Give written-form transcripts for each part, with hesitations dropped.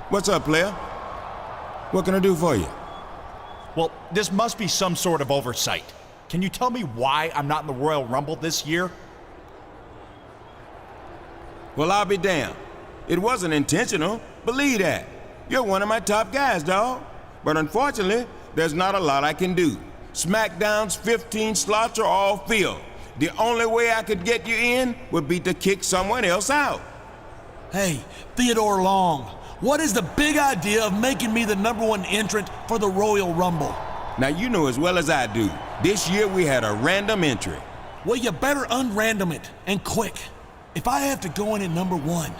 What's up, player? What can I do for you? Well, this must be some sort of oversight. Can you tell me why I'm not in the Royal Rumble this year? Well, I'll be damned. It wasn't intentional. Believe that. You're one of my top guys, dawg. But unfortunately, there's not a lot I can do. Smackdown's 15 slots are all filled. The only way I could get you in would be to kick someone else out. Hey, Theodore Long, what is the big idea of making me the #1 entrant for the Royal Rumble? Now, you know as well as I do, this year we had a random entry. Well, you better unrandom it, and quick. If I have to go in at #1,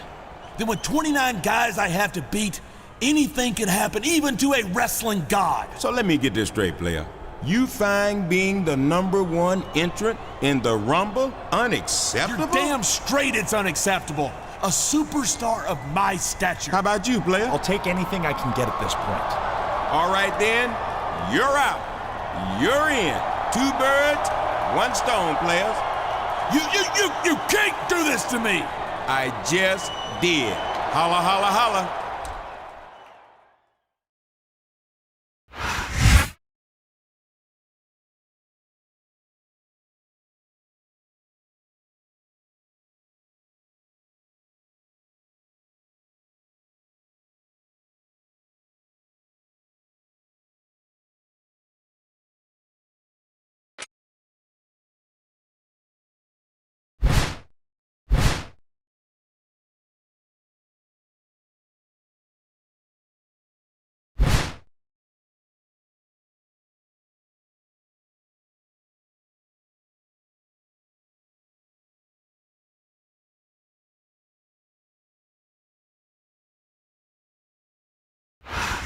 then with 29 guys I have to beat, anything can happen, even to a wrestling god. So let me get this straight, player. You find being the #1 entrant in the Rumble unacceptable? You're damn straight it's unacceptable. A superstar of my stature. How about you, player? I'll take anything I can get at this point. All right then, you're out. You're in. 2 birds, 1 stone, players. You can't do this to me! I just did. Holla, holla, holla.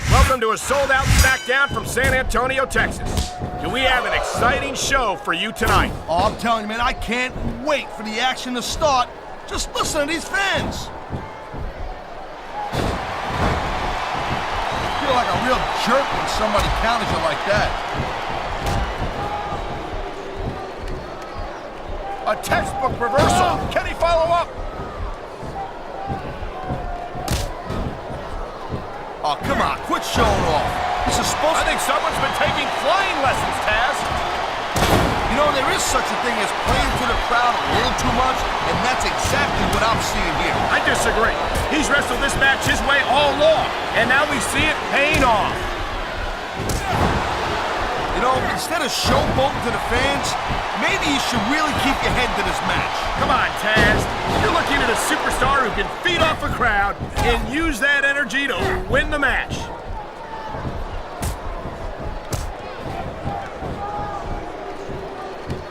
Welcome to a sold-out Smackdown from San Antonio, Texas. Do we have an exciting show for you tonight? Oh, I'm telling you, man, I can't wait for the action to start. Just listen to these fans. I feel like a real jerk when somebody counters you like that. A textbook reversal. Can he follow up? Oh, come on, quit showing off. This is supposed to... I think someone's been taking flying lessons, Taz. You know, there is such a thing as playing to the crowd a little too much, and that's exactly what I'm seeing here. I disagree. He's wrestled this match his way all along, and now we see it paying off. You know, instead of showboating to the fans, maybe you should really keep your head to this match. Come on, Taz. You're looking at a superstar who can feed off a crowd and use that energy to win the match.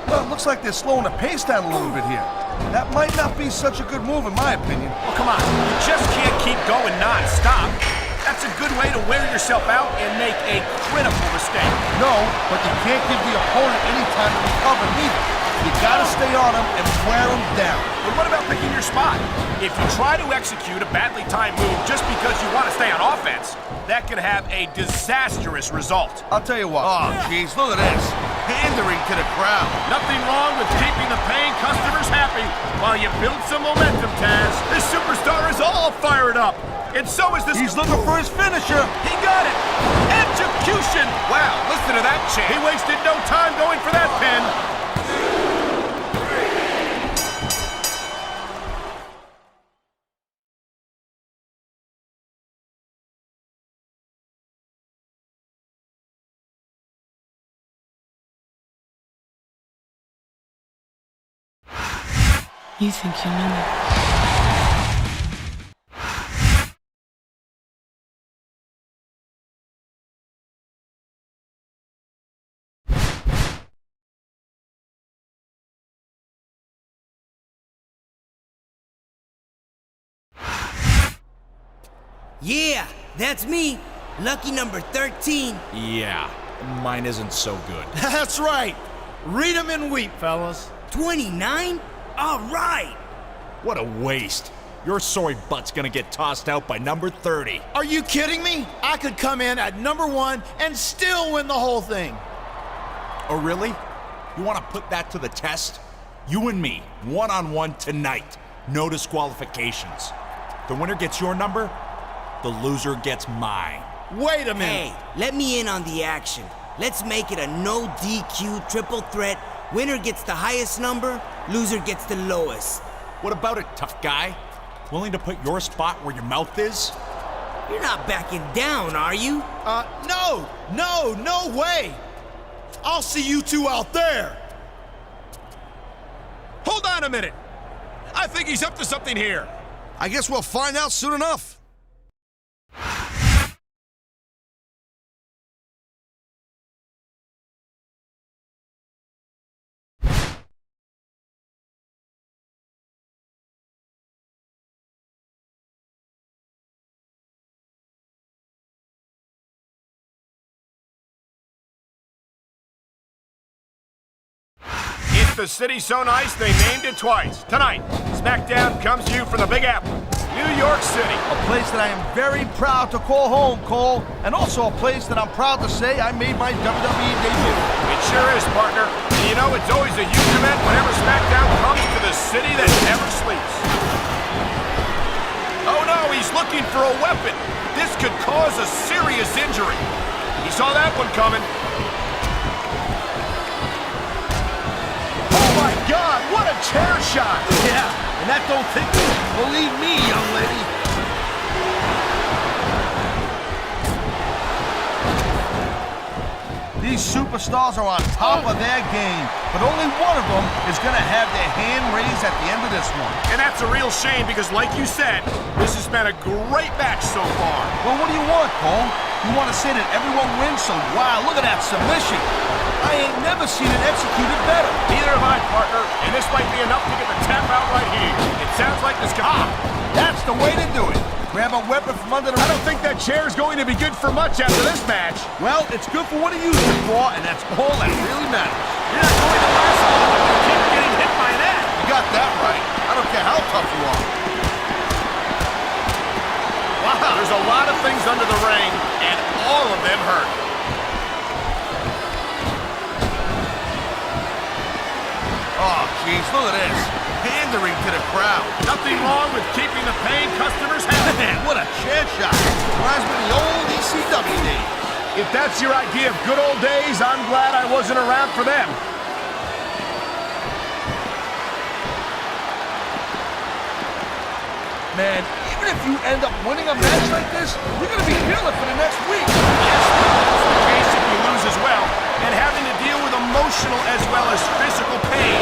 Well, it looks like they're slowing the pace down a little bit here. That might not be such a good move, in my opinion. Well, come on. You just can't keep going non-stop. That's a good way to wear yourself out and make a critical mistake. No, but you can't give the opponent any time to recover neither. You gotta stay on him and wear him down. But what about picking your spot? If you try to execute a badly timed move just because you want to stay on offense, that could have a disastrous result. I'll tell you what. Oh, jeez, look at this. Pandering to the crowd. Nothing wrong with keeping the paying customers happy while you build some momentum, Taz. This superstar is all fired up. And so is this... He's looking for his finisher. He got it! Execution! Wow, listen to that chant. He wasted no time going for that pin. You think you know me? Yeah, that's me. Lucky number 13. Yeah, mine isn't so good. That's right. Read 'em and weep, fellas. 29? All right. What a waste. Your sorry butt's gonna get tossed out by number 30. Are you kidding me? I could come in at #1 and still win the whole thing. Oh, really? You want to put that to the test? You and me, one-on-one tonight. No disqualifications. The winner gets your number, the loser gets mine. Wait a minute. Hey, let me in on the action. Let's make it a no DQ triple threat. Winner gets the highest number, loser gets the lowest. What about it, tough guy? Willing to put your spot where your mouth is? You're not backing down, are you? No way. I'll see you two out there. Hold on a minute. I think he's up to something here. I guess we'll find out soon enough. It's the city so nice they named it twice. Tonight, Smackdown comes to you from the Big Apple, New York City. A place that I am very proud to call home, Cole, and also a place that I'm proud to say I made my WWE debut. It sure is, partner. And you know, it's always a huge event whenever Smackdown comes to the city that never sleeps. Oh no, he's looking for a weapon. This could cause a serious injury. He saw that one coming. Oh my God, what a chair shot! Yeah, and that don't think me. Believe me, young lady. These superstars are on top of their game, but only one of them is going to have their hand raised at the end of this one. And that's a real shame because, like you said, this has been a great match so far. Well, what do you want, Cole? You want to say that everyone wins, so wow, look at that submission. I ain't never seen it executed better. Neither have I, partner, and this might be enough to get the tap out right here. It sounds like this guy. That's the way to do it. Grab a weapon from under the... I don't think that chair is going to be good for much after this match. Well, it's good for what he used it for, and that's all that really matters. You're not going to last long if you keep getting hit by that. You got that right. I don't care how tough you are. Wow, there's a lot of things under the ring, and all of them hurt. Oh, jeez, look at this. Pandering to the crowd. Nothing wrong with keeping the paying customers happy. Man, what a chair shot. Reminds me of the old ECW days. If that's your idea of good old days, I'm glad I wasn't around for them. Man, even if you end up winning a match like this, you're going to be feeling for the next week. Yes, that's the case if you lose as well. And having to deal with emotional as well as physical pain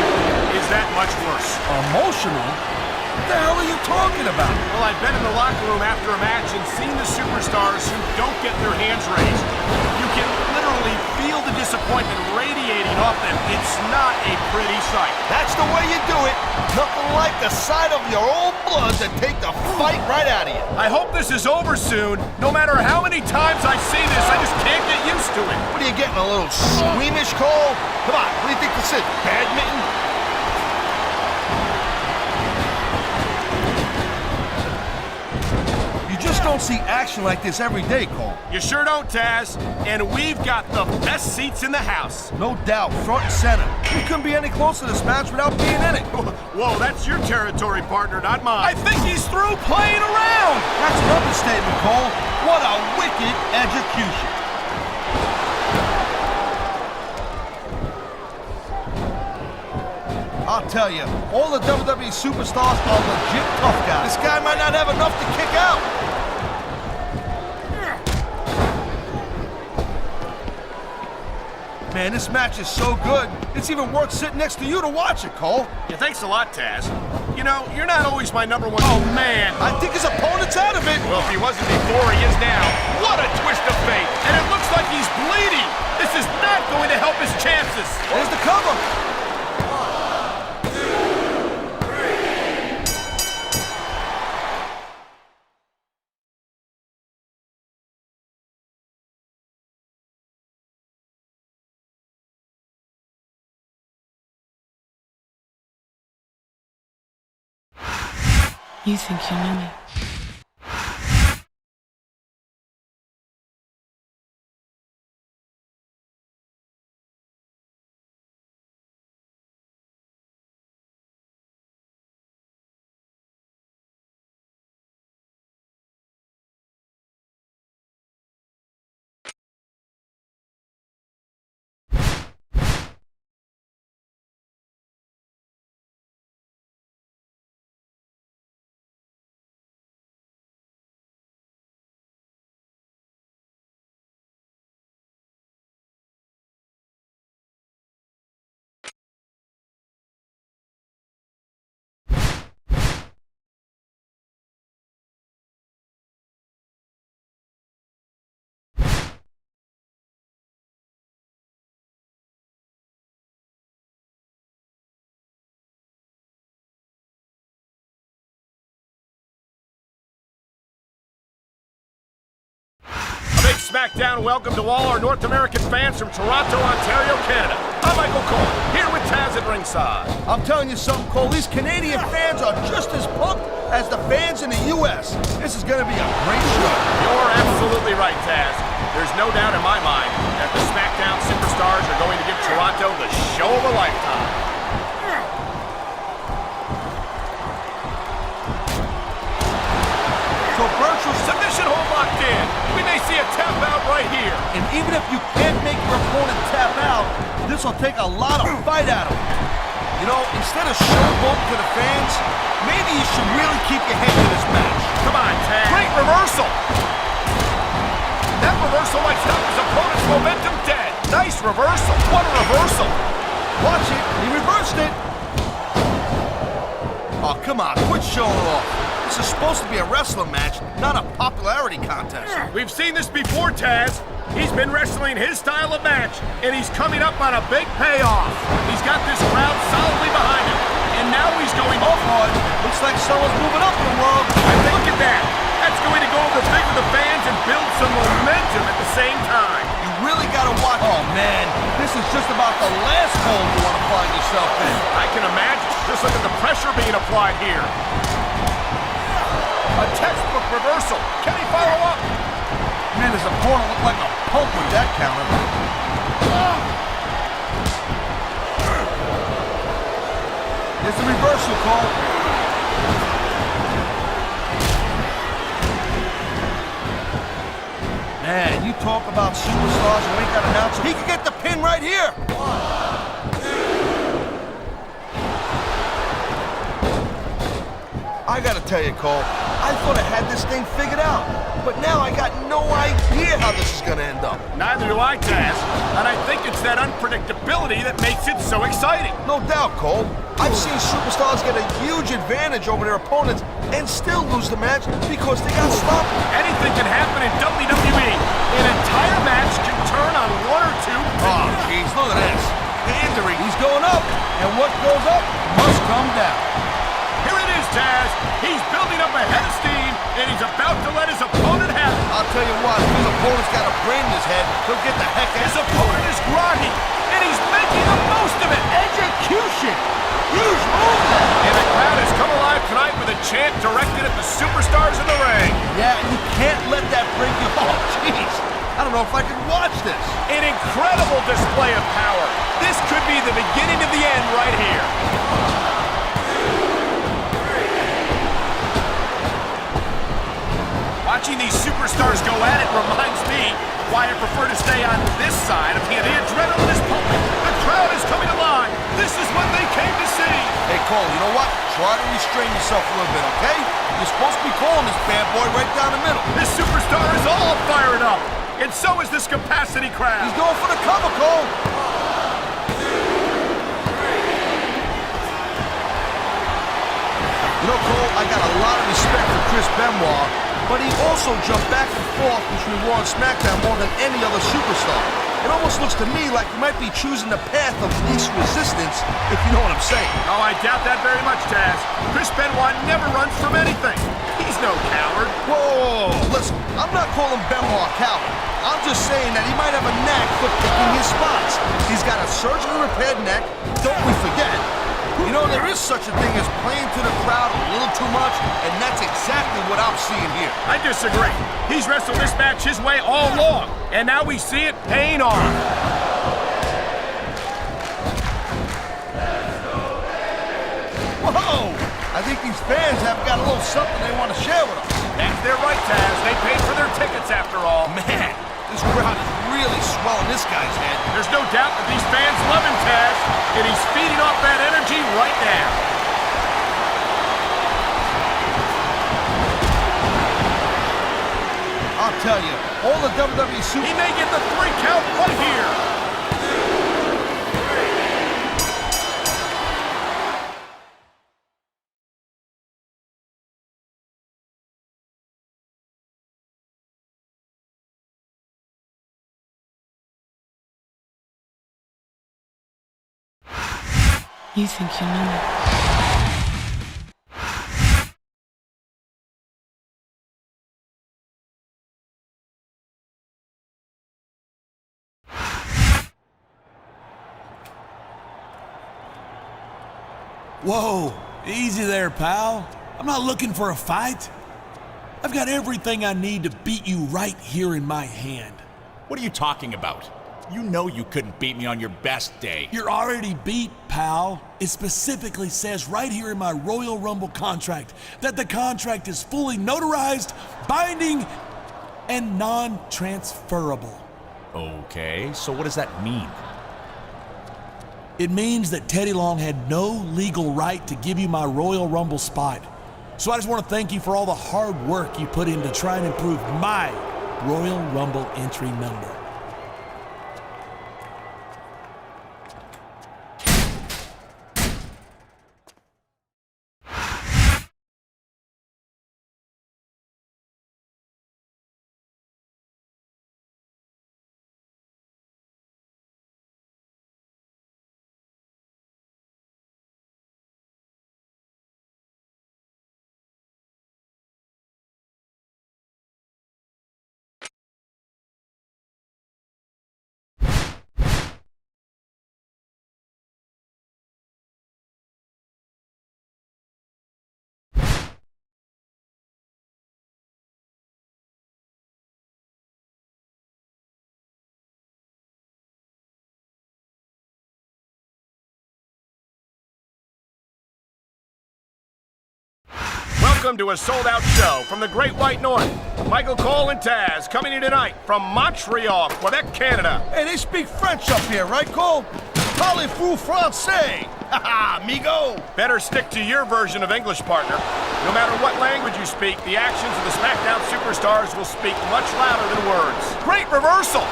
is that much worse. Emotional? What the hell are you talking about? Well, I've been in the locker room after a match and seen the superstars who don't get their hands raised. You can literally feel the disappointment radiating off them. It's not a pretty sight. That's the way you do it. Nothing like the sight of your own blood to take the fight right out of you. I hope this is over soon. No matter how many times I see this, I just can't get used to it. What are you getting, a little squeamish, Cole? Come on, what do you think this is, badminton? You just don't see action like this every day, Cole. You sure don't, Taz. And we've got the best seats in the house. No doubt, front and center. You couldn't be any closer to this match without being in it. Whoa, that's your territory, partner, not mine. I think he's through playing around. That's an understatement, Cole. What a wicked execution. I'll tell you, all the WWE superstars are legit tough guys. This guy might not have enough to kick out. Man, this match is so good, it's even worth sitting next to you to watch it, Cole. Yeah, thanks a lot, Taz. You know, you're not always my number one. Oh, man. I think his opponent's out of it. Well, if he wasn't before, he is now. What a twist of fate. And it looks like he's bleeding. This is not going to help his chances. There's the cover. You think you know me? Smackdown. Welcome to all our North American fans from Toronto, Ontario, Canada. I'm Michael Cole, here with Taz at ringside. I'm telling you something, Cole. These Canadian fans are just as pumped as the fans in the U.S. This is going to be a great show. You're absolutely right, Taz. There's no doubt in my mind that the Smackdown superstars are going to give Toronto the show of a lifetime. Contractual Submission hold locked in. We may see a tap out right here. And even if you can't make your opponent tap out, this will take a lot of fight out of him. You know, instead of showboating to the fans, maybe you should really keep your head to this match. Come on, Taz. Great reversal. That reversal might stop his opponent's momentum dead. Nice reversal. What a reversal. Watch it. He reversed it. Oh, come on. Quit showing off. This is supposed to be a wrestling match, not a popularity contest. We've seen this before, Taz. He's been wrestling his style of match, and he's coming up on a big payoff. He's got this crowd solidly behind him, and now he's going Oh, boy. Looks like someone's moving up in the world. Look at that. That's going to go over big with the fans and build some momentum at the same time. You really got to watch. Oh, man. This is just about the last hole you want to find yourself in. I can imagine. Just look at the pressure being applied here. A textbook reversal. Can he follow up? Man, his opponent looked like a punk with that counter. There's the reversal, Cole. Man, you talk about superstars who ain't got announcers. He can get the pin right here. I gotta tell you, Cole, I thought I had this thing figured out, but now I got no idea how this is gonna end up. Neither do I, Taz. And I think it's that unpredictability that makes it so exciting. No doubt, Cole. I've seen superstars get a huge advantage over their opponents and still lose the match because they got sloppy. Anything can happen in WWE. An entire match can turn on one or two. Oh, jeez, look at this. Pandering, he's going up, and what goes up must come down. Here it is, Taz. He's building up a head of steam, and he's about to let his opponent have it. I'll tell you what, if his opponent's got a brain in his head, he'll get the heck out. His opponent is groggy, and he's making the most of it. Execution! Huge move there! And the crowd has come alive tonight with a chant directed at the superstars in the ring. Yeah, you can't let that break you. Oh, jeez. I don't know if I can watch this. An incredible display of power. This could be the beginning of the end right here. Watching these superstars go at it reminds me why I prefer to stay on this side of the adrenaline is pumping. The crowd is coming alive. This is what they came to see. Hey, Cole, you know what? Try to restrain yourself a little bit, okay? You're supposed to be calling this bad boy right down the middle. This superstar is all fired up, and so is this capacity crowd. He's going for the cover, Cole. You know, Cole, I got a lot of respect for Chris Benoit, but he also jumped back and forth between Raw and Smackdown more than any other superstar. It almost looks to me like he might be choosing the path of least resistance, if you know what I'm saying. Oh, I doubt that very much, Taz. Chris Benoit never runs from anything. He's no coward. Whoa, listen, I'm not calling Benoit a coward. I'm just saying that he might have a knack for picking his spots. He's got a surgically repaired neck, don't we forget. You know, there is such a thing as playing to the crowd a little too much, and that's exactly what I'm seeing here. I disagree. He's wrestled this match his way all along, and now we see it paying off. Whoa! I think these fans have got a little something they want to share with us. That's their right, Taz. They paid for their tickets after all. Man, this crowd is really swelling this guy's head. There's no doubt that these fans love him, Taz, and he's feeding off that energy right now. I'll tell you, all the WWE super... He may get the 3 count right here. You think you know me? Whoa, easy there, pal. I'm not looking for a fight. I've got everything I need to beat you right here in my hand. What are you talking about? You know you couldn't beat me on your best day. You're already beat, pal. It specifically says right here in my Royal Rumble contract that the contract is fully notarized, binding, and non-transferable. Okay, so what does that mean? It means that Teddy Long had no legal right to give you my Royal Rumble spot. So I just want to thank you for all the hard work you put in to try and improve my Royal Rumble entry number. Welcome to a sold-out show from the Great White North. Michael Cole and Taz coming in tonight from Montreal, Quebec, Canada. Hey, they speak French up here, right, Cole? Parlez-vous français? Haha, amigo! Better stick to your version of English, partner. No matter what language you speak, the actions of the Smackdown superstars will speak much louder than words. Great reversal!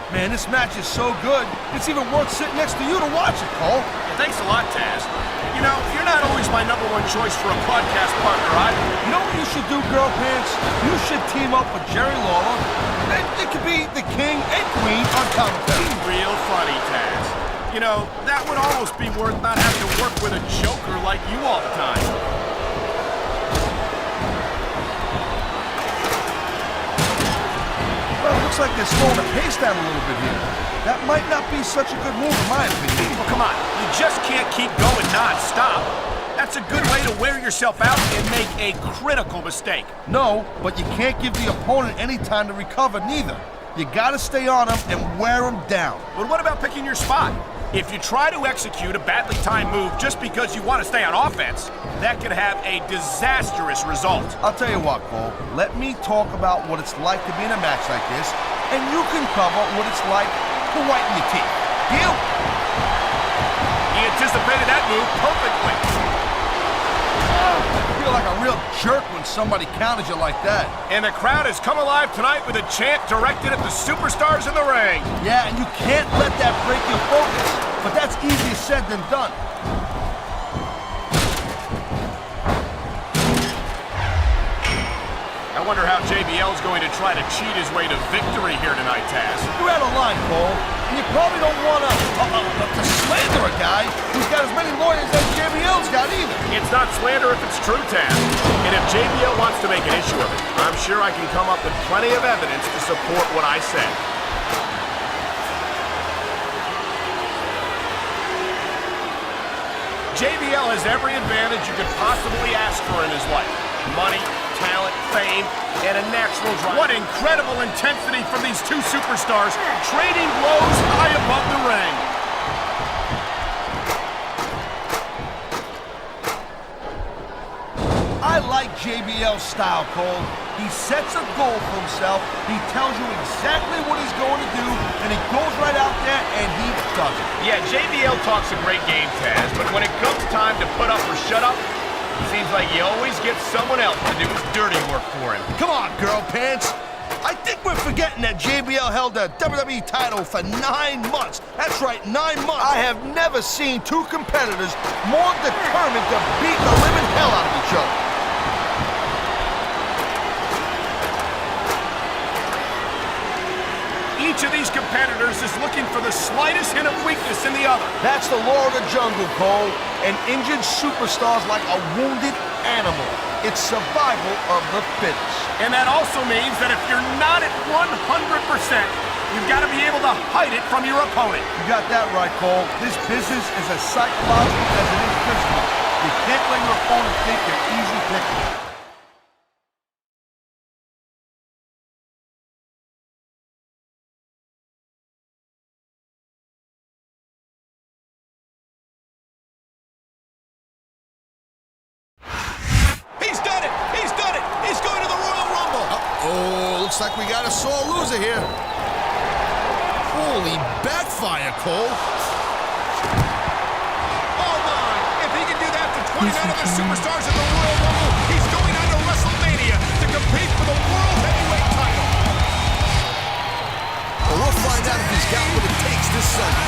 Man, this match is so good, it's even worth sitting next to you to watch it, Cole. Yeah, thanks a lot, Taz. You know, you're not always my #1 choice for a podcast partner, either. You know what you should do, Girl Pants? You should team up with Jerry Lawler. It could be the king and queen on commentary. Real funny, Taz. You know, that would almost be worth not having to work with a joker like you all the time. Well, it looks like they're slowing the pace down a little bit here. That might not be such a good move, in my opinion. Well, come on. You just can't keep going non-stop. That's a good way to wear yourself out and make a critical mistake. No, but you can't give the opponent any time to recover, neither. You gotta stay on them and wear them down. But what about picking your spot? If you try to execute a badly timed move just because you want to stay on offense, that could have a disastrous result. I'll tell you what, Cole. Let me talk about what it's like to be in a match like this, and you can cover what it's like to whiten your teeth. Deal? He anticipated that move perfectly. I feel like a real jerk when somebody counters you like that. And the crowd has come alive tonight with a chant directed at the superstars in the ring. Yeah, and you can't let that break your focus. But that's easier said than done. I wonder how JBL's going to try to cheat his way to victory here tonight, Taz. You're out of line, Cole. And you probably don't want to slander a guy who's got as many lawyers as JBL's got either. It's not slander if it's true, Taz. And if JBL wants to make an issue of it, I'm sure I can come up with plenty of evidence to support what I said. JBL has every advantage you could possibly ask for in his life. Money, talent, fame, and a natural drive. What incredible intensity from these two superstars, trading blows high above the ring. I like JBL's style, Cole. He sets a goal for himself, he tells you exactly what he's going to do, and he goes right out there and he does it. Yeah, JBL talks a great game, Taz, but when it comes time to put up or shut up, it seems like he always gets someone else to do his dirty work for him. Come on, Girl Pants. I think we're forgetting that JBL held the WWE title for 9 months. That's right, 9 months. I have never seen two competitors more determined to beat the living hell out of each other. Each of these competitors is looking for the slightest hint of weakness in the other. That's the law of the jungle, Cole. An injured superstar's like a wounded animal. It's survival of the fittest. And that also means that if you're not at 100%, You've got to be able to hide it from your opponent. You got that right, Cole. This business is as psychological as it is physical. You can't let your opponent think you're easy picking. He's done it! He's done it! He's going to the Royal Rumble! Oh, looks like we got a sore loser here. Holy backfire, Cole. Oh, my. If he can do that to 29 other superstars in the Royal Rumble, he's going on to WrestleMania to compete for the World Heavyweight title. Well, we'll find out if he's got what it takes this Sunday.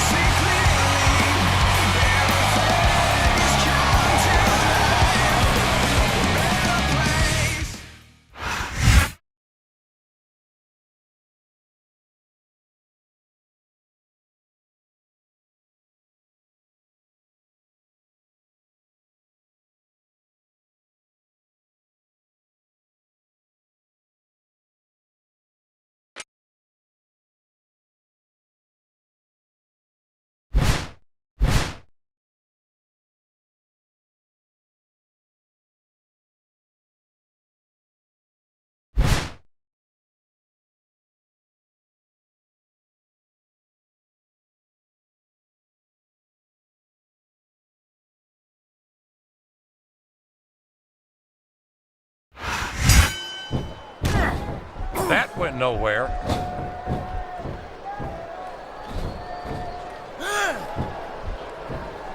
That went nowhere.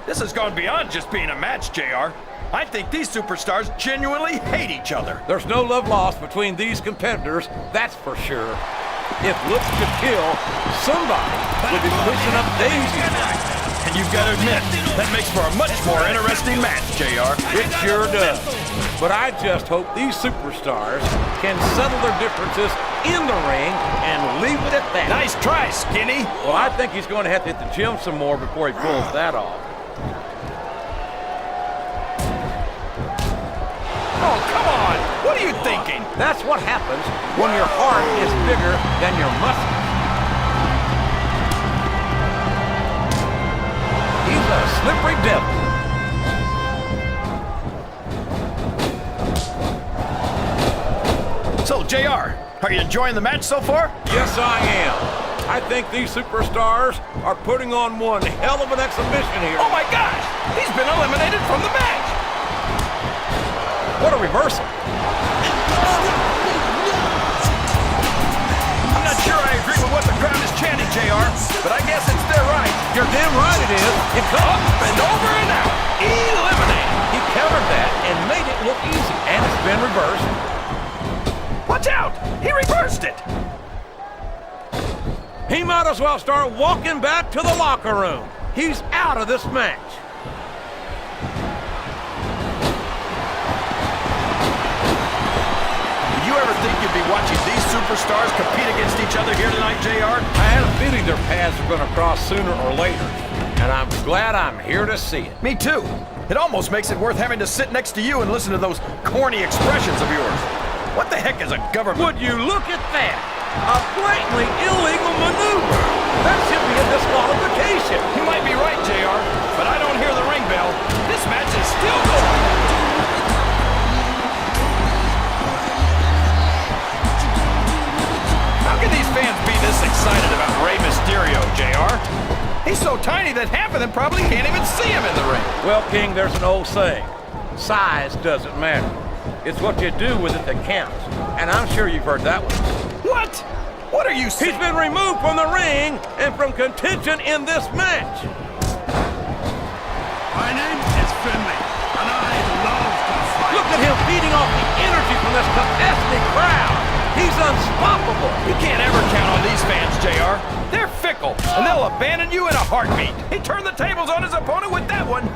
This has gone beyond just being a match, JR. I think these superstars genuinely hate each other. There's no love lost between these competitors, that's for sure. If looks could kill, somebody would be pushing up daisies right now. And you've got to admit, that makes for a much more interesting match, JR. It sure does. But I just hope these superstars can settle their differences in the ring and leave it at that. Nice try, Skinny. Well, I think he's going to have to hit the gym some more before he pulls that off. Oh, come on. What are you thinking? That's what happens when your heart is bigger than your muscles. He's a slippery devil. So, JR, are you enjoying the match so far? Yes, I am. I think these superstars are putting on one hell of an exhibition here. Oh, my gosh. He's been eliminated from the match. What a reversal. I'm not sure I agree with what the crowd is chanting, JR, but I guess it's their right. You're damn right it is. It Up and over and out. Eliminated. He countered that and made it look easy, and it's been reversed. Watch out! He reversed it! He might as well start walking back to the locker room. He's out of this match. Did you ever think you'd be watching these superstars compete against each other here tonight, JR? I had a feeling their paths are going to cross sooner or later, and I'm glad I'm here to see it. Me too. It almost makes it worth having to sit next to you and listen to those corny expressions of yours. What the heck is a government? Would you look at that? A blatantly illegal maneuver. That should be a disqualification. You might be right, JR, but I don't hear the ring bell. This match is still going. How can these fans be this excited about Rey Mysterio, JR? He's so tiny that half of them probably can't even see him in the ring. Well, King, there's an old saying. Size doesn't matter. It's what you do with it that counts. And I'm sure you've heard that one. What? What are you saying? He's been removed from the ring and from contention in this match. My name is Finley, and I love to fight. Look at him feeding off the energy from this capacity crowd. He's unstoppable. You can't ever count on these fans, JR. They're fickle, and they'll abandon you in a heartbeat. He turned the tables on his opponent with that one.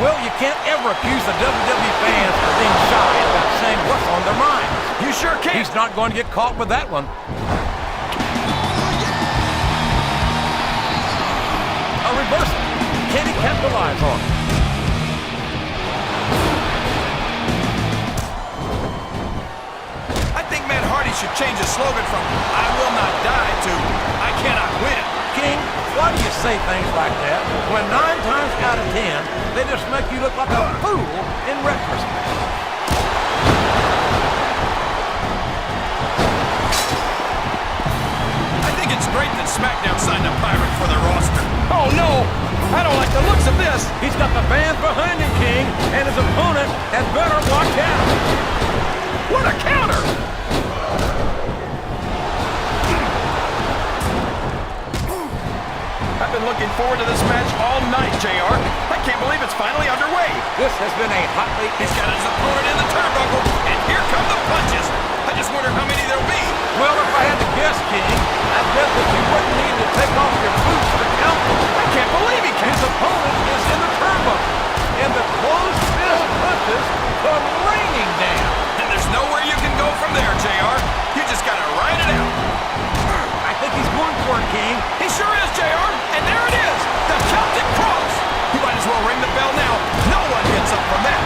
Well, you can't ever accuse the WWE fans of being shy about saying what's on their minds. You sure can. He's not going to get caught with that one. A reversal. Can he capitalize on it? should change the slogan from "I will not die" to "I cannot win." King, why do you say things like that when 9 times out of 10, they just make you look like a fool in retrospect? I think it's great that Smackdown signed a pirate for their roster. Oh no! I don't like the looks of this! He's got the fans behind him, King, and his opponent had better watch out. What a counter! I've been looking forward to this match all night, JR. I can't believe it's finally underway. This has been a hotly... He's got his opponent in the turnbuckle, and here come the punches. I just wonder how many there'll be. Well, if I had to guess, King, I'd bet that you wouldn't need to take off your boots to count them. I can't believe he can. His opponent is in the turnbuckle, and the closed fist punches come raining down. And there's nowhere you can go from there, JR. You just gotta ride it out. I think he's going for it, King. He sure is, JR. And there it is, the Celtic Cross. You might as well ring the bell now. No one gets up from that.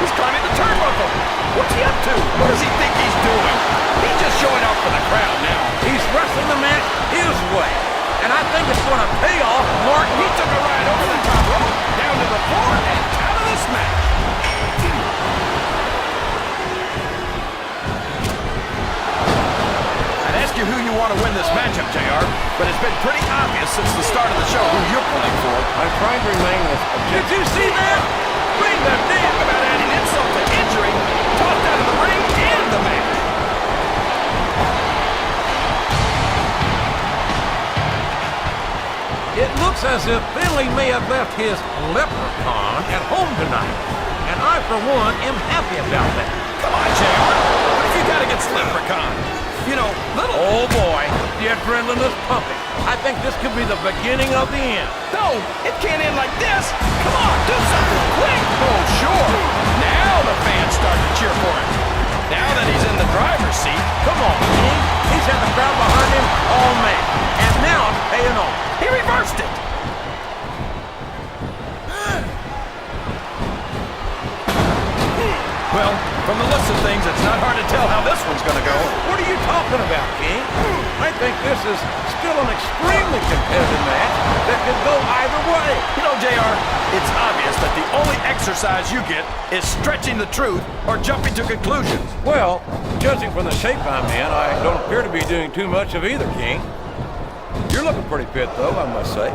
He's climbing the turnbuckle. What's he up to? What does he think he's doing? He's just showing off for the crowd now. He's wrestling the match his way, and I think it's going to pay off, Martin. He took a ride over the top rope, down to the floor, and out of this match. I'd ask you who you want to win this matchup, JR, but it's been pretty obvious since the start of the show who you're pulling for. I'm trying to remain as objective. Did you see that? Bring them down. Talk about adding insult to injury, tossed out of the ring and the match. It looks as if Finley may have left his leprechaun at home tonight, and I, for one, am happy about that. Come on, JR. What if you got against Leprechaun? You know, little... Oh, boy, the adrenaline is pumping. I think this could be the beginning of the end. No, it can't end like this. Come on, do something quick. Oh, sure. Now the fans start to cheer for him. Now that he's in the driver's seat. Come on, King. He's had the crowd behind him all match, and now it's paying off. He reversed it. Well, from the looks of things, it's not hard to tell how this one's going to go. What are you talking about, King? I think this is still an extremely competitive match that could go either way. You know, JR, it's obvious that the only exercise you get is stretching the truth or jumping to conclusions. Well, judging from the shape I'm in, I don't appear to be doing too much of either, King. You're looking pretty fit, though, I must say.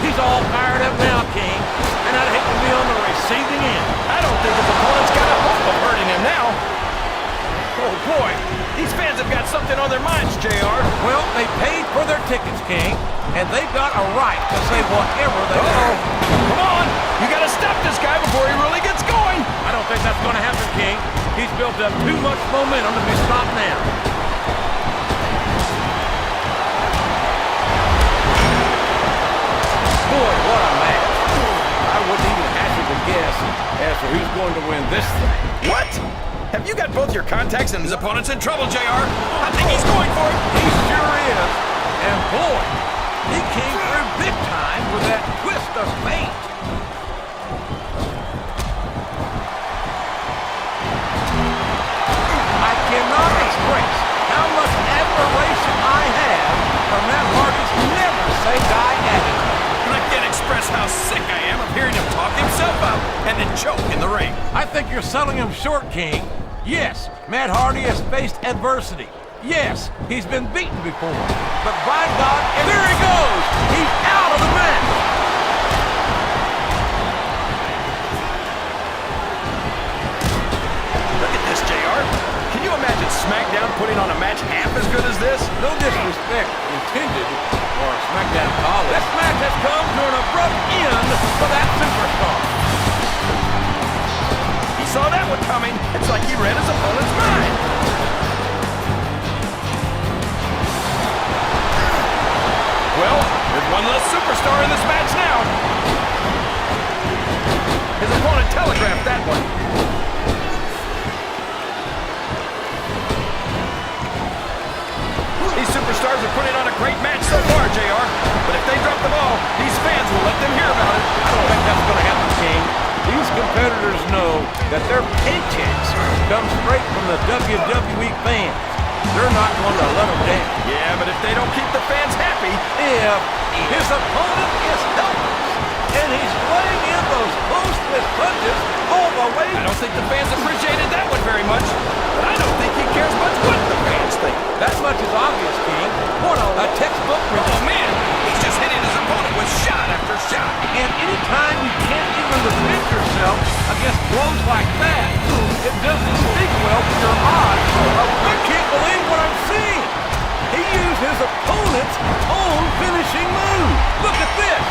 He's all fired up now, King, and I'd hate to be on the receiving end. I don't think his opponent's got a hope of hurting him now. Oh, boy. These fans have got something on their minds, JR. Well, they paid for their tickets, King, and they've got a right to say whatever they want. Come on. You got to stop this guy before he really gets going. I don't think that's going to happen, King. He's built up too much momentum to be stopped now. Boy, what a match. I wouldn't even hazard to guess as to who's going to win this thing. What? Have you got both your contacts and his opponent's in trouble, JR? I think he's going for it. He sure is. And boy, he came through big time with that twist of fate. I cannot express how much admiration I have for Matt Hardy's never say die attitude. And I can't express how sick I am of hearing him talk himself out and then choke in the ring. I think you're selling him short, King. Yes, Matt Hardy has faced adversity. Yes, he's been beaten before. But by God, and there he goes! He's out of the match! Look at this, JR. Can you imagine Smackdown putting on a match half as good as this? No disrespect intended for Smackdown colleagues. This match has come to an abrupt end for that superstar. He saw that one coming. It's like he read his opponent's mind. Well, there's one less superstar in this match now. His opponent telegraphed that one. These superstars are putting on a great match so far, JR. But if they drop the ball, these fans will let them hear about it. I don't think that's going to happen, King. These competitors know that their paychecks come straight from the WWE fans. they're not going to let him down. Yeah, but if they don't keep the fans happy... If his opponent is helpless, and he's laying in those close-fist punches all the way... I don't think the fans appreciated that one very much, but I don't think he cares much what the fans think. That much is obvious, King. What a textbook... Oh, man, he's just hitting his opponent with shot after shot. And anytime you can't even defend yourself against blows like that, it doesn't speak well to your eyes. I can't believe what I'm seeing. He used his opponent's own finishing move. Look at this.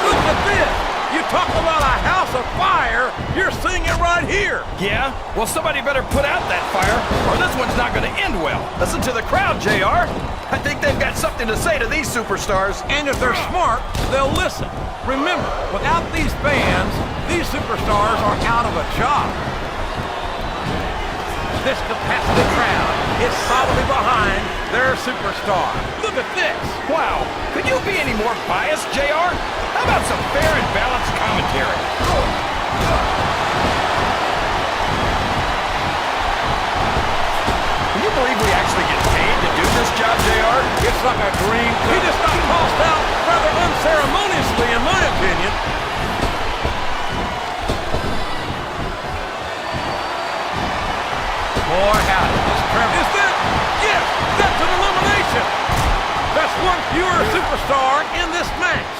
Look at this. You talk about a house of fire, you're seeing it right here. Yeah? Well, somebody better put out that fire, or this one's not going to end well. Listen to the crowd, JR. I think they've got something to say to these superstars. And if they're smart, they'll listen. Remember, without these fans, these superstars are out of a job. This capacity crowd is solidly behind their superstar. Look at this. Wow. Could you be any more biased, JR? How about some fair and balanced commentary? Can you believe we actually get paid to do this job, JR? It's like a dream. He just got tossed out rather unceremoniously, in my opinion. More howdy. Is that? Yes, that's an elimination. That's one fewer superstar in this match.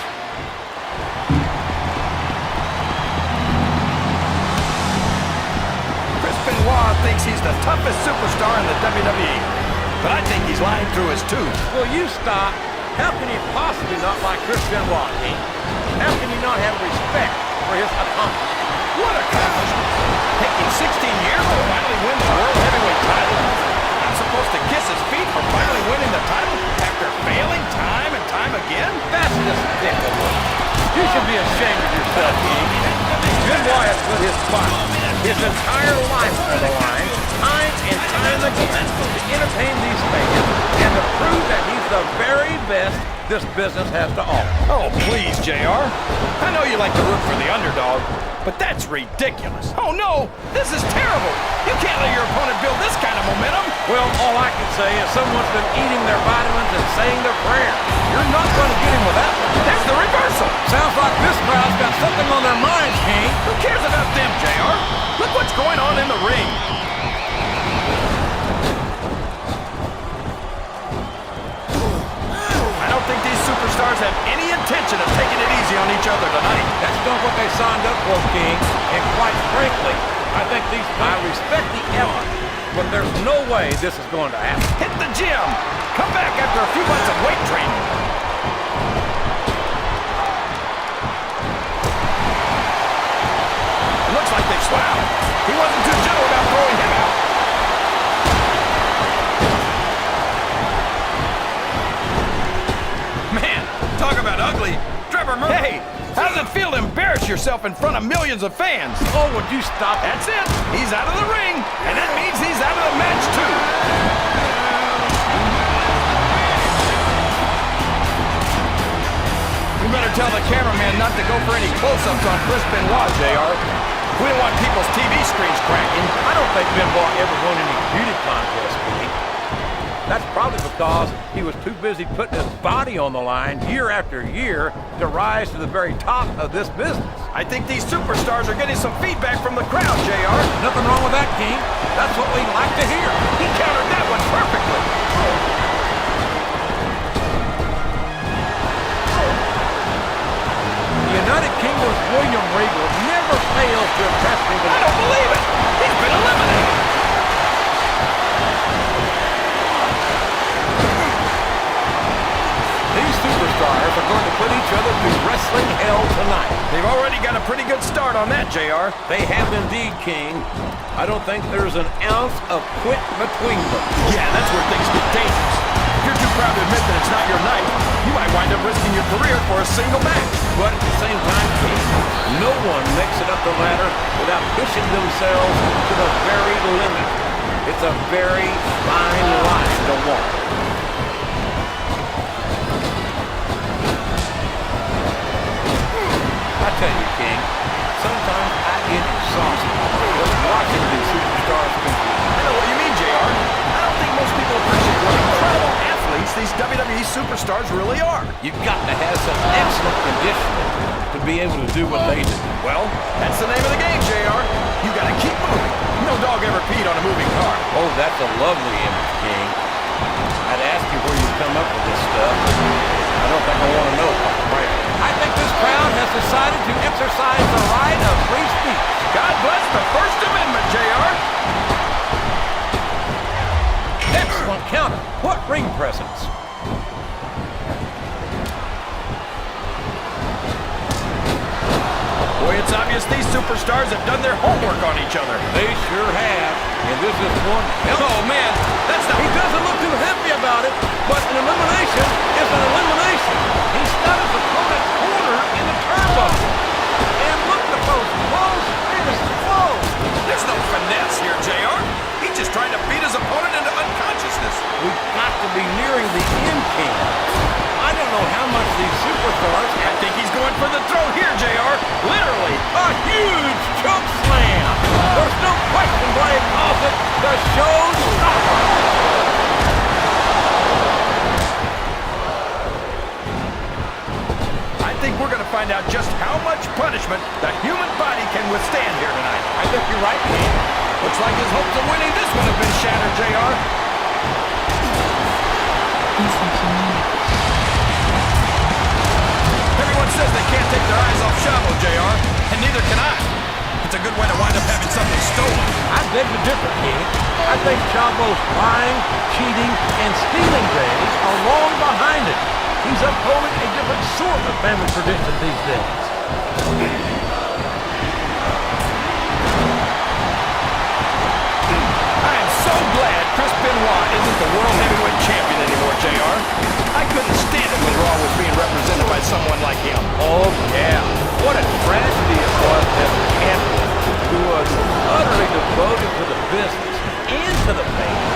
Chris Benoit thinks he's the toughest superstar in the WWE, but I think he's lying through his tooth. Will you stop? How can you possibly not like Chris Benoit, King? How can you not have respect for his accomplishment? What accomplishment? Taking 16 years to finally win the World Heavyweight title? I'm supposed to kiss his feet for finally winning the title after failing time and time again? That's despicable. You should be ashamed of yourself, King. Benoit has put his body, his entire life on the line, time and time again, to entertain these fans and to prove that he's the very best this business has to offer. Oh, please, JR. I know you like to root for the underdog, but that's ridiculous. Oh, no, this is terrible. You can't let your opponent build this kind of momentum. Well, all I can say is someone's been eating their vitamins and saying their prayers. You're not going to get him with that one. There's the reversal. Sounds like this crowd's got something on their minds, King. Who cares about them, JR? Look what's going on in the ring. I don't think these superstars have any intention of taking it easy on each other tonight. That's not what they signed up for, King. And quite frankly, I think I respect the effort, but there's no way this is going to happen. Hit the gym. Come back after a few months of weight training. It looks like they've swallowed. He wasn't too gentle about throwing him out. Man, talk about ugly. Trevor Murphy. Hey, how does it feel to embarrass yourself in front of millions of fans? Oh, would you stop? That's it. He's out of the ring, and that means he's out of the match, too. You better tell the cameraman not to go for any close-ups on Chris Benoit, JR. We don't want people's TV screens cracking. I don't think Benoit ever won any beauty contest, King. That's probably because he was too busy putting his body on the line year after year to rise to the very top of this business. I think these superstars are getting some feedback from the crowd, JR. Nothing wrong with that, King. That's what we like to hear. He countered that one perfectly. The United Kingdom's William Regal never fails to impress me. I don't believe it. He's been eliminated. These superstars are going to put each other through wrestling hell tonight. They've already got a pretty good start on that, JR. They have indeed, King. I don't think there's an ounce of quit between them. Yeah, that's where things get dangerous. If you're too proud to admit that it's not your night, you might wind up risking your career for a single match. But at the same time, King, no one makes it up the ladder without pushing themselves to the very limit. It's a very fine line to walk. I tell you, King, sometimes I get exhausted just watching these superstars compete. I know what you mean, JR. I don't think most people appreciate superstars really are. You've got to have some excellent conditioning to be able to do what they do. Well, that's the name of the game, JR. You gotta keep moving. No dog ever peed on a moving car. Oh, that's a lovely image, King. I'd ask you where you come up with this stuff. I don't think I want to know. I think this crowd has decided to exercise the right of free speech. God bless the First Amendment, JR. Excellent counter. What ring presence? Boy, it's obvious these superstars have done their homework on each other. They sure have. And this is one hell. Oh, man, that's not... He doesn't look too happy about it, but an elimination is an elimination. He's got his opponent cornered in the turnbuckle. And look at the post. Close, finish, close. There's no finesse here, JR. He's just trying to beat his opponent into unconsciousness. We've got to be nearing the end, King. I don't know how much these superstars I think he's going for the throw here, JR. Literally. a huge choke slam. There's no question why he calls it the showstopper. I think we're going to find out just how much punishment the human body can withstand here tonight. I think you're right, King. Looks like his hopes of winning this one have been shattered, JR. You think you know me? Everyone says they can't take their eyes off Chavo, JR, and neither can I. It's a good way to wind up having something stolen. I beg to differ, King. I think Chavo's lying, cheating, and stealing days are long behind it. He's upholding a different sort of family tradition these days. I am so glad Chris Benoit isn't the World Heavyweight Champion anymore, JR. I couldn't stand it when Raw was being represented by someone like him. Oh, yeah. What a tragedy it was to have a champion who was utterly devoted to the business and to the fans,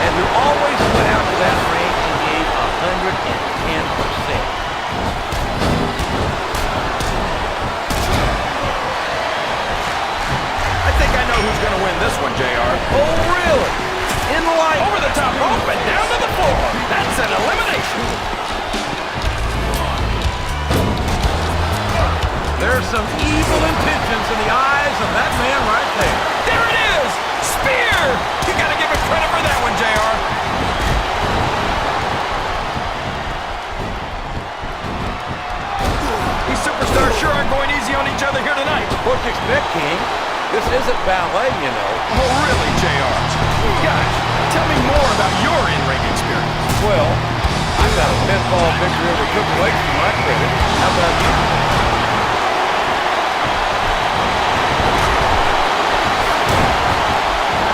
and who always went out to that ring and gave 110%. I think I know who's going to win this one, JR. Oh, really? In the light. Over the top rope and down to the floor. That's an elimination. There's some evil intentions in the eyes of that man right there. There it is! Spear! You got to give him credit for that one, JR. These superstars sure aren't going easy on each other here tonight. What you expect, King? This isn't ballet, you know. Oh, really, JR? Guys, tell me more about your in-ring experience. Well, I got a pinfall victory over Triple H to my credit. How about you?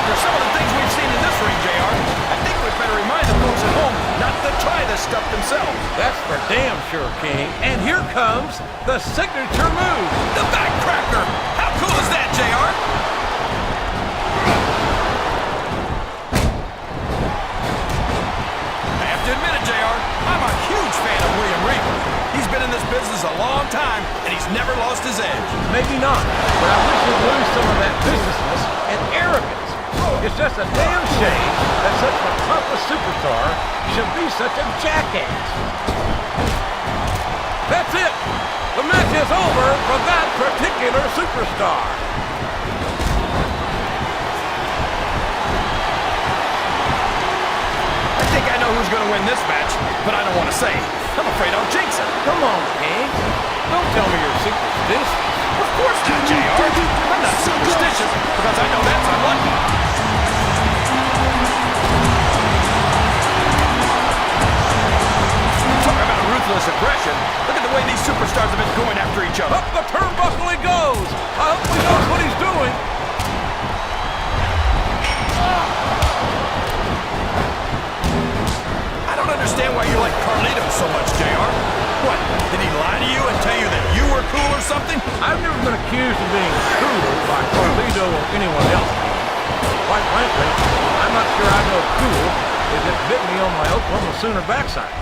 After some of the things we've seen in this ring, JR, I think we'd better remind the folks at home not to try this stuff themselves. That's for damn sure, King. And here comes the signature move. The backcracker! How cool is that, JR? I have to admit it, JR, I'm a huge fan of William Regal. He's been in this business a long time, and he's never lost his edge. Maybe not, but I wish he'd lose some of that businessness and arrogance. It's just a damn shame that such an accomplished superstar should be such a jackass. That's it. The match is over for that particular superstar. I think I know who's going to win this match, but I don't want to say. I'm afraid I'll jinx it. Come on, King. Don't tell me you're superstitious. Of course not, JR. I'm not superstitious because I know that's unlucky. Talk about ruthless aggression. Look at the way these superstars have been going after each other. Up the turnbuckle he goes. I hope he knows what he's doing. I don't understand why you like Carlito so much, JR. What, did he lie to you and tell you that you were cool or something? I've never been accused of being cool by Carlito or anyone else. Quite frankly, I'm not sure I know cool if it bit me on my Oklahoma Sooner backside.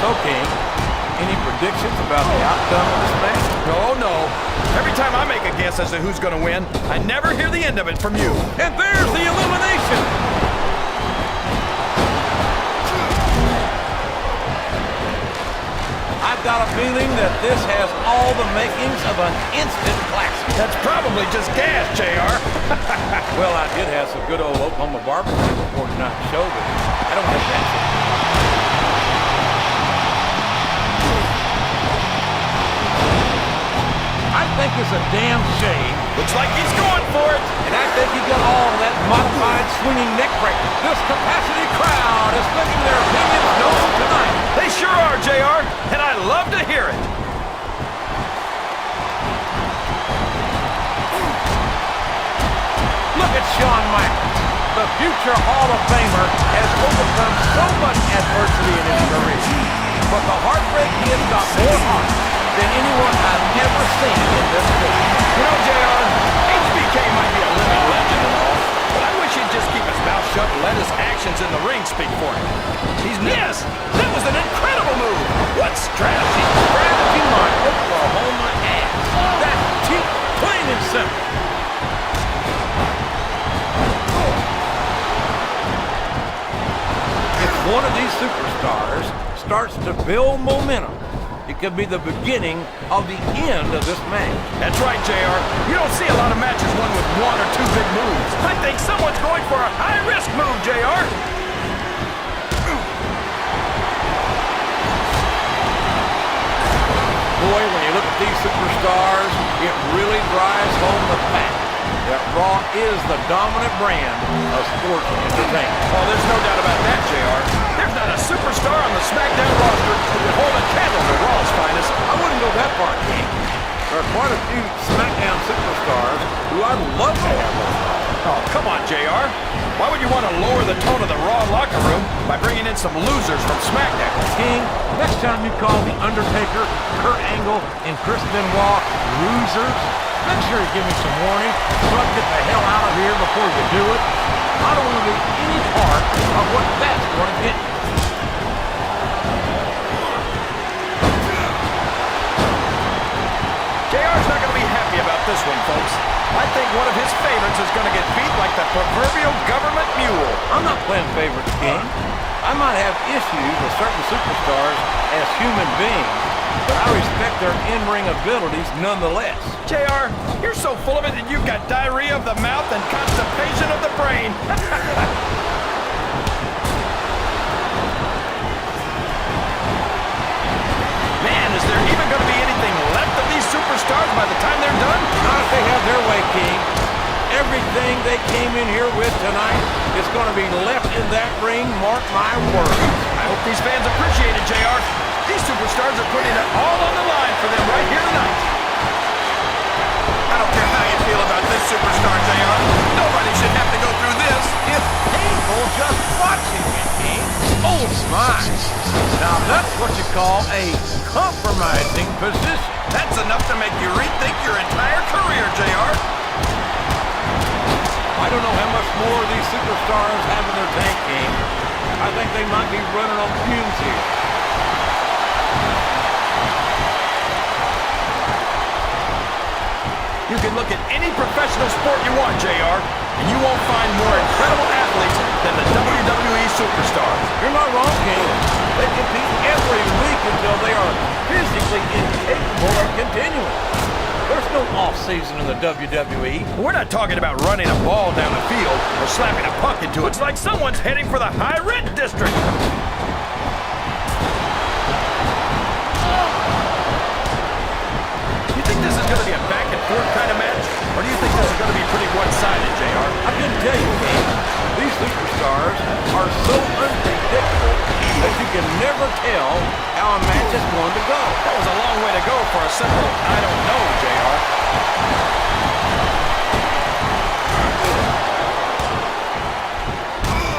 So, King, any predictions about the outcome of this match? No, no. Every time I make a guess as to who's gonna win. I never hear the end of it from you. And there's the elimination. I've got a feeling that this has all the makings of an instant classic. That's probably just gas, JR. Well, I did have some good old Oklahoma barbecue before tonight's show, but I don't think that's it. I think it's a damn shame. Looks like he's going for it. And I think he got all of that modified swinging neck breaker. This capacity crowd is making their opinions known tonight. They sure are, JR, and I love to hear it. Look at Shawn Michaels. The future Hall of Famer has overcome so much adversity in his career. But the heartbreak he has got more heart than anyone I've ever seen in this business. You know, JR, HBK might be a living legend and all, but I wish he'd just keep his mouth shut and let his actions in the ring speak for him. Yes, that was an incredible move. What strategy? Strategy my Oklahoma ass. That's cheap, plain and simple. If one of these superstars starts to build momentum, it could be the beginning of the end of this match. That's right, JR. You don't see a lot of matches won with one or two big moves. I think someone's going for a high-risk move, JR. Boy, when you look at these superstars, it really drives home the fact that Raw is the dominant brand of sports entertainment. Oh, there's no doubt about that, JR. There's not a superstar on the Smackdown roster who would hold a candle to Raw's finest. I wouldn't go that far, King. There are quite a few Smackdown superstars who I'd love to have on. Oh, come on, JR. Why would you want to lower the tone of the Raw locker room by bringing in some losers from SmackDown? King, next time you call The Undertaker, Kurt Angle, and Chris Benoit losers, make sure you give me some warning so I can get the hell out of here before you do it. I don't want to be any part of what that's going to get you. JR's not going to be happy about this one, folks. I think one of his favorites is going to get beat like the proverbial government mule. I'm not playing favorites, King. I might have issues with certain superstars as human beings, but I respect their in-ring abilities nonetheless. JR, you're so full of it that you've got diarrhea of the mouth and constipation of the brain. Man, is there even going to be anything left of these superstars by the time they're done? Not if they have their way, King. Everything they came in here with tonight is going to be left in that ring, mark my words. I hope these fans appreciate it, JR. These superstars are putting it all on the line for them right here tonight. I don't care how you feel about this superstar, JR. Nobody should have to go through this. It's painful just watching it, King. Oh, my. Now, that's what you call a compromising position. That's enough to make you rethink your entire career, JR. I don't know how much more these superstars have in their tank, King. I think they might be running on fumes here. You can look at any professional sport you want, JR, and you won't find more incredible athletes than the WWE superstars. You're not wrong, King. They compete every week until they are physically incapable of continuing. There's no off-season in the WWE. We're not talking about running a ball down the field or slapping a puck into it. It's like someone's heading for the high-rent district. You think this is going to be a back-and-forth kind of match? Or do you think this is going to be pretty one-sided, JR? I can tell you, King, these superstars are so unpredictable that you can never tell how a match is going to go. That was a long way to go for a simple, I don't know, JR.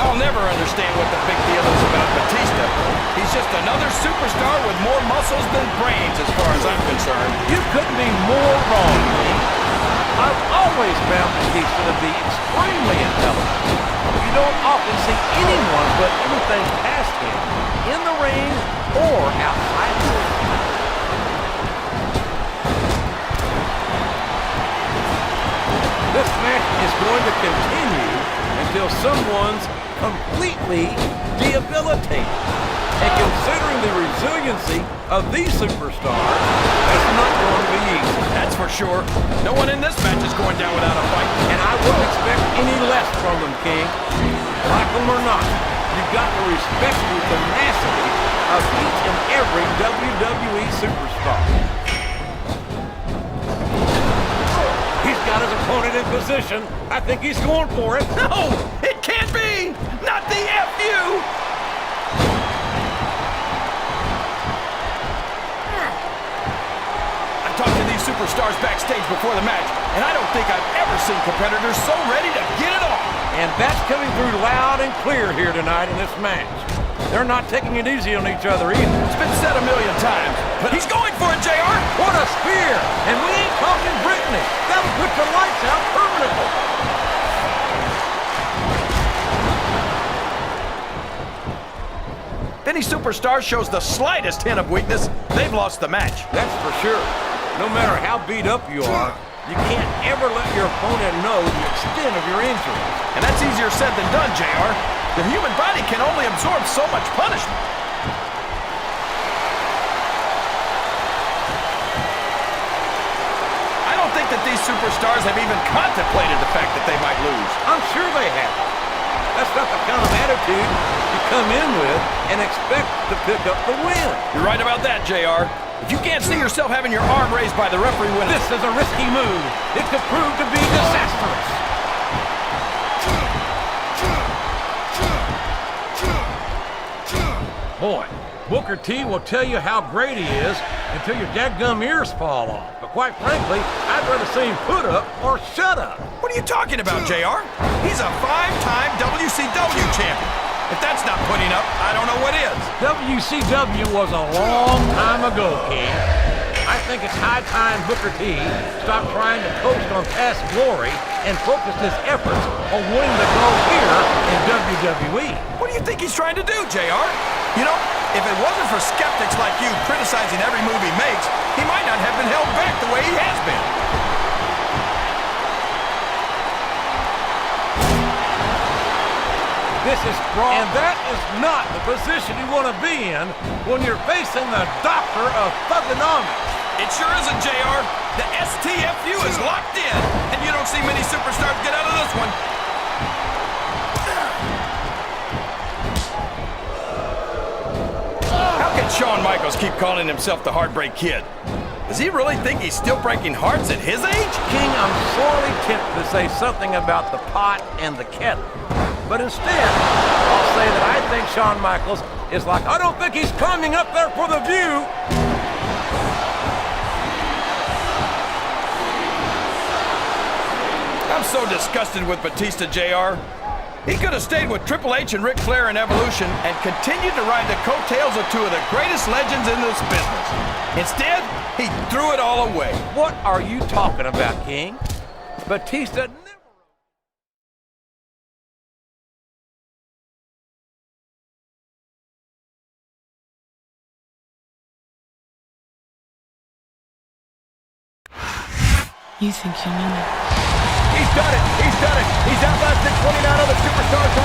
I'll never understand what the big deal is about Batista. He's just another superstar with more muscles than brains as far as I'm concerned. You couldn't be more wrong, King. I've always found Batista to be extremely intelligent. You don't often see anyone put anything past him in the ring or outside the ring. This match is going to continue until someone's completely debilitated. And considering the resiliency of these superstars, that's not going to be easy. That's for sure. No one in this match is going down without a fight. And I wouldn't expect any less from them, King. Like them or not, you've got to respect the tenacity of each and every WWE superstar. He's got his opponent in position. I think he's going for it. No, it can't be. Not the FU. Talked to these superstars backstage before the match, and I don't think I've ever seen competitors so ready to get it on. And that's coming through loud and clear here tonight in this match. They're not taking it easy on each other either. It's been said a million times, but he's going for it, JR. What a spear! And we ain't talking Brittany. That'll put the lights out permanently. If any superstar shows the slightest hint of weakness, they've lost the match. That's for sure. No matter how beat up you are, you can't ever let your opponent know the extent of your injury. And that's easier said than done, JR. The human body can only absorb so much punishment. I don't think that these superstars have even contemplated the fact that they might lose. I'm sure they have. That's not the kind of attitude you come in with and expect to pick up the win. You're right about that, JR. If you can't see yourself having your arm raised by the referee when this is a risky move. It could prove to be disastrous. Boy, Booker T will tell you how great he is until your dadgum ears fall off. But quite frankly, I'd rather see him put up or shut up. What are you talking about, JR? He's a 5-time WCW champion. If that's not putting up, I don't know what is. WCW was a long time ago, King. I think it's high time Booker T stopped trying to coast on past glory and focused his efforts on winning the gold here in WWE. What do you think he's trying to do, JR? You know, if it wasn't for skeptics like you criticizing every move he makes, he might not have been held back the way he has been. This is strong, and that is not the position you want to be in when you're facing the doctor of thugonomics. It sure isn't, JR. The STFU is locked in, and you don't see many superstars get out of this one. How can Shawn Michaels keep calling himself the Heartbreak Kid? Does he really think he's still breaking hearts at his age? King, I'm sorely tempted to say something about the pot and the kettle. But instead, I'll say that I think Shawn Michaels is like, I don't think he's climbing up there for the view. I'm so disgusted with Batista, JR. He could have stayed with Triple H and Ric Flair in Evolution and continued to ride the coattails of two of the greatest legends in this business. Instead, he threw it all away. What are you talking about, King? Batista never... You think you know me? He's done it! He's done it! He's outlasted 29 other superstars to